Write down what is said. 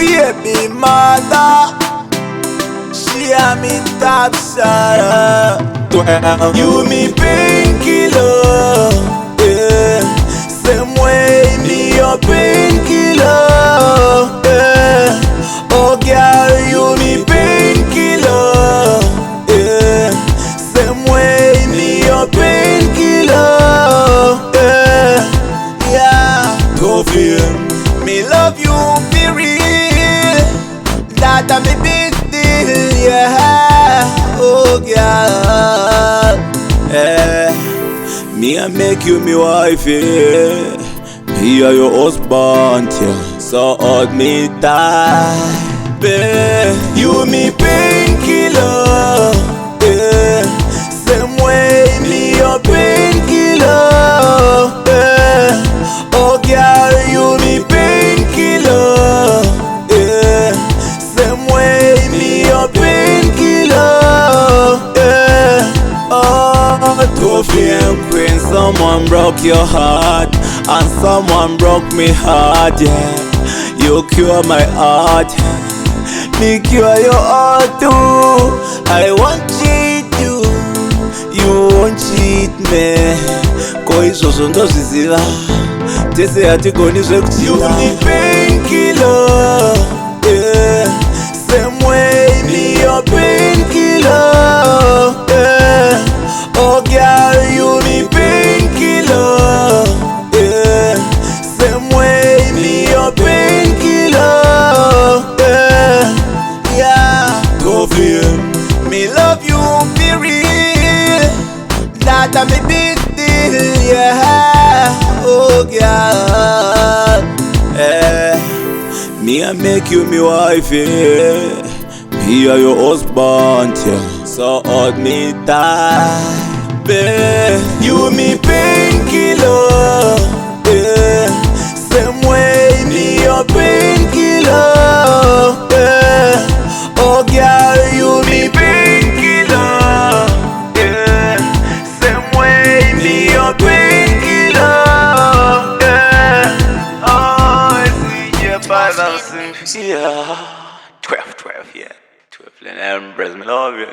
baby mother, she a me top shot. You me painkiller, yeah. Same way me your painkiller, yeah. Oh girl, you me painkiller, yeah. Same way me your painkiller, yeah. Yeah. Go feel me love you, be real. That a me big deal, yeah. Oh girl, yeah. Me a make you me wife, yeah. Me a your husband, yeah. So hold me tight, babe. You me painkiller, yeah. Same way me your painkiller, yeah. Oh girl, you me painkiller, yeah. Same way me your painkiller, yeah. Oh, Trophy queen, someone broke your heart, and someone broke me heart, yeah. You cure my heart, me cure your heart too. I won't cheat you, you won't cheat me. Koizvozvo ndozviziva, tese hatigoni zvekuchita. You me painkiller, yeah. Same way me your painkiller, yeah. Oh girl, you me painkiller, yeah. Same way me your painkiller, yeah. Yeah. Go feel me love you, be real. That a me big deal, yeah. Oh girl, yeah. Me a make you me wife, yeah. Me a your husband, yeah. So hold me tight, babe. You me painkiller, yeah. Same way me your painkiller, yeah. Oh girl, you me painkiller, yeah. Same way me your painkiller, yeah. Oh, I see you by the yeah. 12, yeah. 12, and I embrace me, love you.